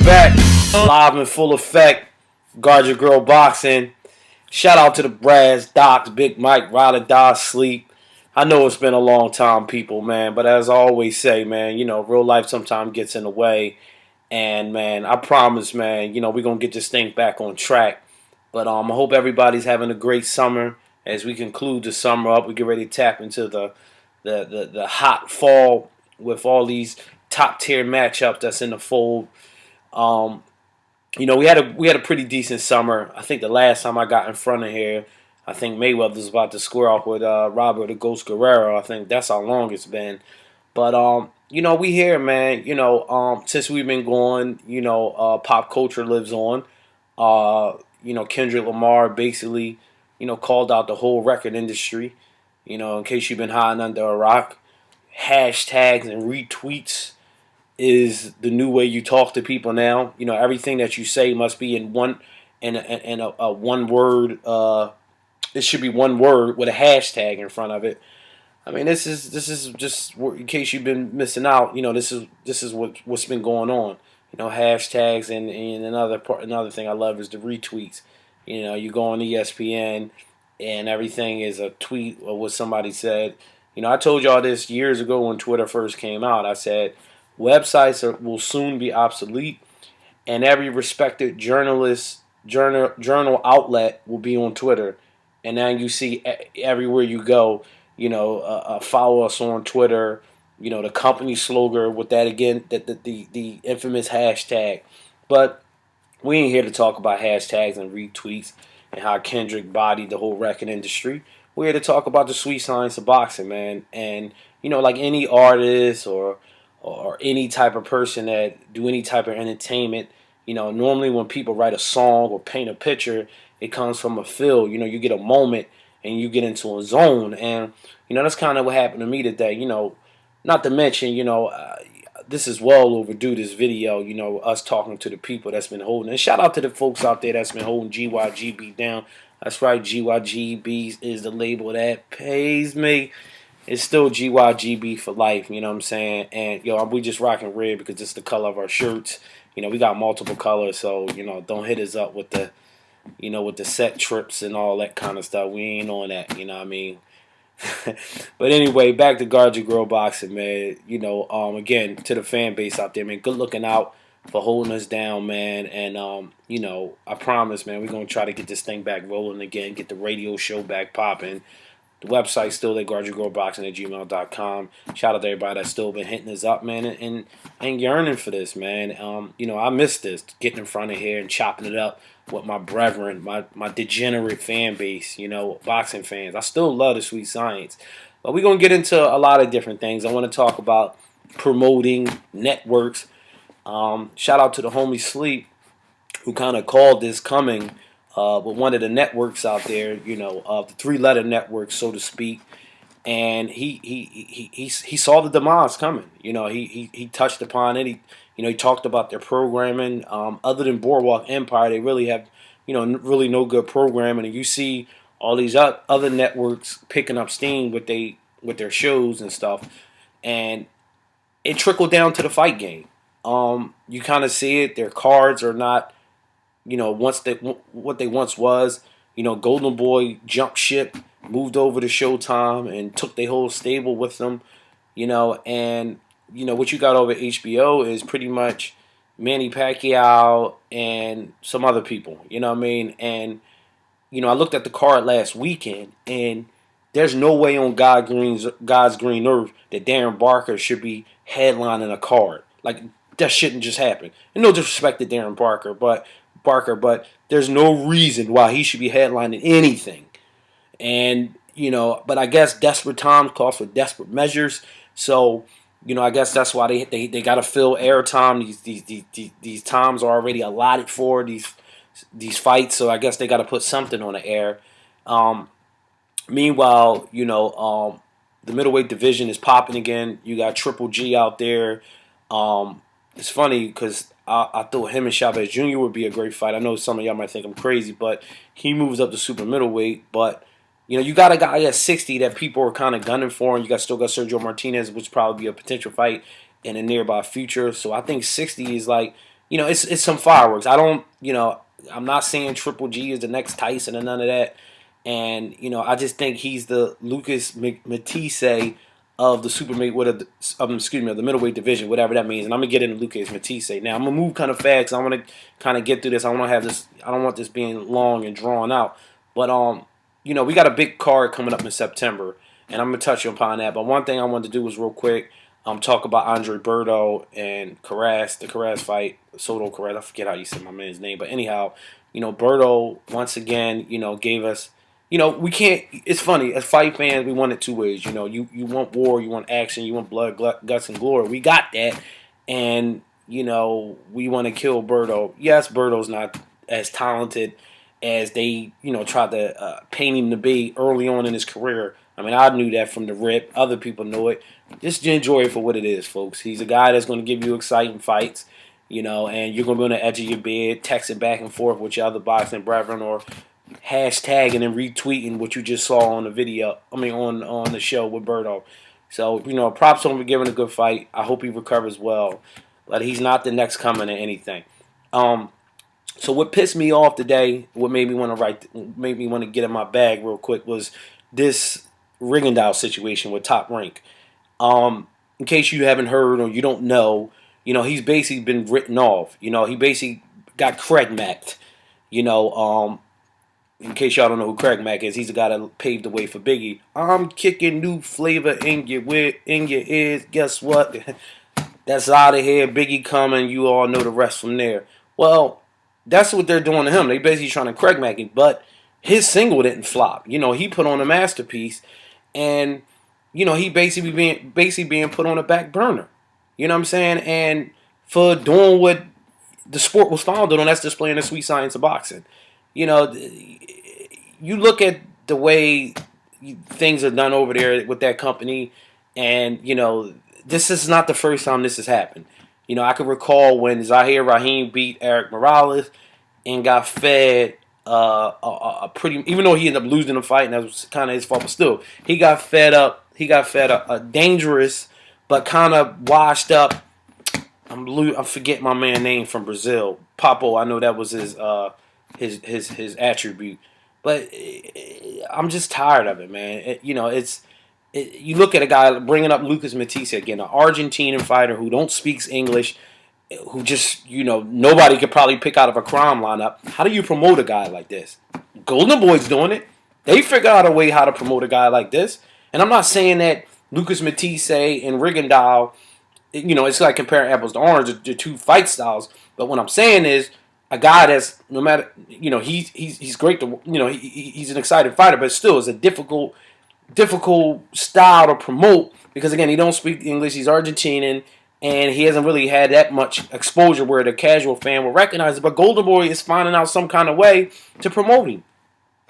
back, live in full effect. Guard your girl boxing. Shout out to the Brass, Docs, Big Mike, Ride or Die, Sleep. I know it's been a long time, people, man. But as I always say, man, real life sometimes gets in the way. And, man, I promise, man, we're going to get this thing back on track. But I hope everybody's having a great summer. As we conclude the summer up, we get ready to tap into the hot fall with all these top tier matchups that's in the fold. Um, we had a pretty decent summer. I think the last time I got in front of here, I think Mayweather was about to square off with Robert the Ghost Guerrero. I think that's how long it's been. But we here, man. Since we've been going, pop culture lives on. Kendrick Lamar basically, called out the whole record industry. In case you've been hiding under a rock, hashtags and retweets is the new way you talk to people now. Everything that you say must be in a one word. It should be one word with a hashtag in front of it. I mean, this is just in case you've been missing out. This is what's been going on. Hashtags and another thing I love is the retweets. You go on ESPN and everything is a tweet or what somebody said. I told y'all this years ago when Twitter first came out. I said websites will soon be obsolete, and every respected journal outlet will be on Twitter. And now you see everywhere you go, follow us on Twitter. The company slogan with that again, the infamous hashtag. But we ain't here to talk about hashtags and retweets and how Kendrick bodied the whole record industry. We're here to talk about the sweet science of boxing, man. And like any artist or any type of person that do any type of entertainment, normally when people write a song or paint a picture, it comes from a feel. You get a moment and you get into a zone. And, that's kind of what happened to me today. Not to mention, this is well overdue, this video, us talking to the people that's been holding. And shout out to the folks out there that's been holding GYGB down. That's right, GYGB is the label that pays me. It's still GYGB for life, you know what I'm saying? And, we just rocking red because it's the color of our shirts. We got multiple colors, so, don't hit us up with the, with the set trips and all that kind of stuff. We ain't on that, you know what I mean? But anyway, back to Guard Your Girl Boxing, man. Again, to the fan base out there, man, good looking out for holding us down, man. And, I promise, man, we're going to try to get this thing back rolling again, get the radio show back popping. The website's still there, guardyourgirlboxing@gmail.com. Shout out to everybody that's still been hitting us up, man, and yearning for this, man. I miss this, getting in front of here and chopping it up with my brethren, my degenerate fan base, boxing fans. I still love the sweet science. But we're going to get into a lot of different things. I want to talk about promoting networks. Shout out to the homie Sleep, who kind of called this coming with one of the networks out there, the three-letter network, so to speak. And he saw the demise coming. He touched upon it. He talked about their programming. Other than Boardwalk Empire, they really have, really no good programming. And you see all these other networks picking up steam with their shows and stuff. And it trickled down to the fight game. You kind of see it. Their cards are not, what they once was. Golden Boy jumped ship, moved over to Showtime, and took their whole stable with them. And what you got over HBO is pretty much Manny Pacquiao and some other people. You know what I mean? And I looked at the card last weekend, and there's no way on God's green earth that Darren Barker should be headlining a card. Like, that shouldn't just happen. And no disrespect to Darren Barker, but there's no reason why he should be headlining anything. And, but I guess desperate times call for desperate measures. So, I guess that's why they got to fill airtime. These times are already allotted for these fights. So I guess they got to put something on the air. Meanwhile, the middleweight division is popping again. You got Triple G out there. It's funny because I thought him and Chavez Jr. would be a great fight. I know some of y'all might think I'm crazy, but he moves up to super middleweight. But, you got a guy at 60 that people are kind of gunning for, and you still got Sergio Martinez, which would probably be a potential fight in the nearby future. So I think 60 is like, it's some fireworks. I don't, I'm not saying Triple G is the next Tyson or none of that. And I just think he's the Lucas Matthysse of the excuse me, of the middleweight division, whatever that means. And I'm gonna get into Lucas Matthysse. Now I'm gonna move kind of fast because I want to kind of get through this. I want to have this. I don't want this being long and drawn out. But we got a big card coming up in September, and I'm gonna touch upon that. But one thing I wanted to do was real quick. Talk about Andre Berto and Carras, the Carras fight, Soto Carras. I forget how you say my man's name, but anyhow, Berto once again, gave us, we can't. It's funny as fight fans, we want it two ways. You want war, you want action, you want blood, guts, and glory. We got that, and we want to kill Berto. Yes, Berto's not as talented as they, tried to paint him to be early on in his career. I mean, I knew that from the rip. Other people know it. Just enjoy it for what it is, folks. He's a guy that's going to give you exciting fights, and you're going to be on the edge of your bed, texting back and forth with your other boxing brethren or hashtagging and retweeting what you just saw on the video. I mean, on the show with Berto. So, props on him for giving a good fight. I hope he recovers well. But he's not the next coming or anything. So what pissed me off today, what made me want to get in my bag real quick was this Rigondeaux situation with Top Rank. In case you haven't heard or you don't know, he's basically been written off. He basically got Craig Macked. In case y'all don't know who Craig Mack is, he's the guy that paved the way for Biggie. I'm kicking new flavor in your ears. Guess what? That's out of here. Biggie coming. You all know the rest from there. Well, that's what they're doing to him. They basically trying to Craig Mack him, but his single didn't flop. He put on a masterpiece, and he basically being put on a back burner. You know what I'm saying? And for doing what the sport was founded on, that's displaying the sweet science of boxing. You look at the way things are done over there with that company, and this is not the first time this has happened. I can recall when Zahir Rahim beat Eric Morales and got fed a pretty, even though he ended up losing the fight and that was kind of his fault, but still he got fed up. He got fed up a dangerous but kind of washed up. I'm forgetting my man's name from Brazil, Papo. I know that was his attribute, but I'm just tired of it, man. You look at a guy bringing up Lucas Matthysse again, an Argentinian fighter who don't speak English, who just, nobody could probably pick out of a crime lineup. How do you promote a guy like this? Golden Boy's doing it. They figure out a way how to promote a guy like this. And I'm not saying that Lucas Matthysse and Rigondeaux, it's like comparing apples to oranges, the two fight styles. But what I'm saying is a guy that's, no matter, he's great to, he's an exciting fighter, but still it's a difficult style to promote because, again, he don't speak English. He's Argentinian, and he hasn't really had that much exposure where the casual fan will recognize it. But Golden Boy is finding out some kind of way to promote him.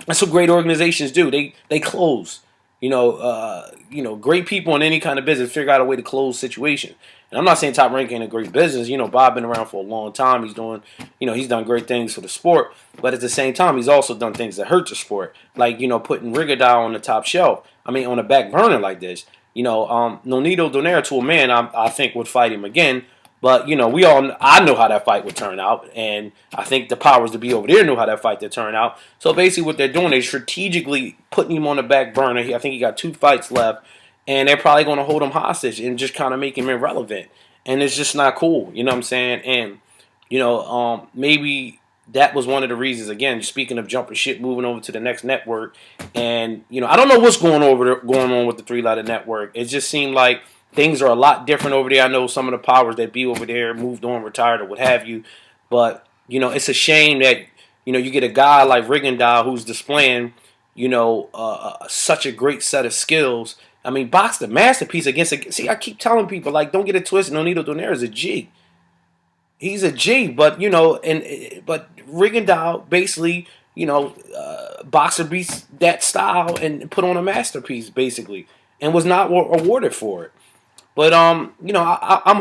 That's what great organizations do. They close. Great people in any kind of business figure out a way to close situations. And I'm not saying Top Rank ain't a great business. Bob been around for a long time. He's doing, he's done great things for the sport. But at the same time, he's also done things that hurt the sport. Like, putting Rigondeaux on the top shelf. I mean, on the back burner like this. Nonito Donaire, to a man, I think would fight him again. But, I know how that fight would turn out. And I think the powers to be over there know how that fight would turn out. So basically what they're doing, they're strategically putting him on the back burner. I think he got 2 fights left. And they're probably going to hold him hostage and just kind of make him irrelevant. And it's just not cool. You know what I'm saying? And, maybe that was one of the reasons, again, speaking of jumping shit, moving over to the next network. And, I don't know what's going on with the 3-letter network. It just seemed like things are a lot different over there. I know some of the powers that be over there moved on, retired, or what have you. But, it's a shame that, you get a guy like Rigondeaux who's displaying, such a great set of skills. I mean, box the masterpiece against a... See, I keep telling people, like, don't get it twisted. Nonito Donaire is a G. He's a G, but, but Rigondeaux basically, boxer beats that style and put on a masterpiece, basically, and was not awarded for it. But, I'm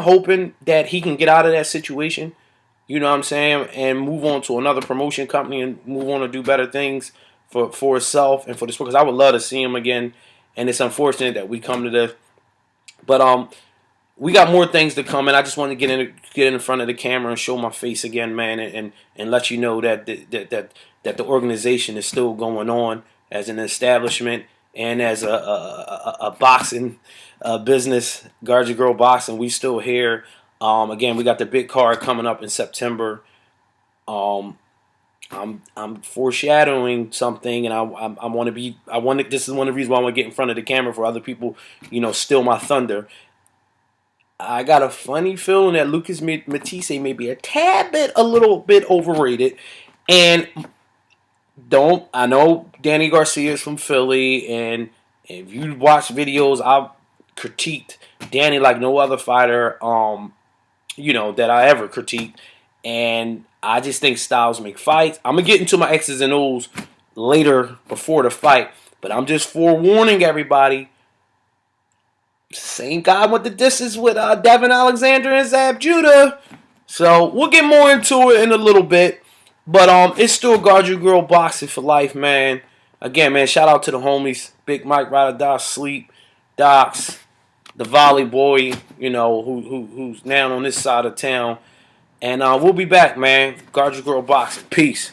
hoping that he can get out of that situation, you know what I'm saying, and move on to another promotion company and move on to do better things for himself and for the sport. Because I would love to see him again, and it's unfortunate that we come to this. But, we got more things to come, and I just want to get in front of the camera and show my face again, man, and let you know that the organization is still going on as an establishment and as a boxing business, Garcia Girl Boxing. We still here. Again, we got the big card coming up in September. Um, I'm foreshadowing something, and I want to be. I want to. This is one of the reasons why I want to get in front of the camera for other people. Steal my thunder. I got a funny feeling that Lucas Matthysse may be a little bit overrated. And don't I know Danny Garcia is from Philly, and if you watch videos, I've critiqued Danny like no other fighter, that I ever critiqued. And I just think styles make fights. I'm gonna get into my X's and O's later before the fight, but I'm just forewarning everybody. Same guy with the distance with Devin Alexander and Zab Judah. So we'll get more into it in a little bit. But it's still Guard Your Girl Boxing for life, man. Again, man, shout out to the homies. Big Mike, Ride or Die Sleep, Docs, the Volley Boy, who's now on this side of town. And we'll be back, man. Guard Your Girl Boxing. Peace.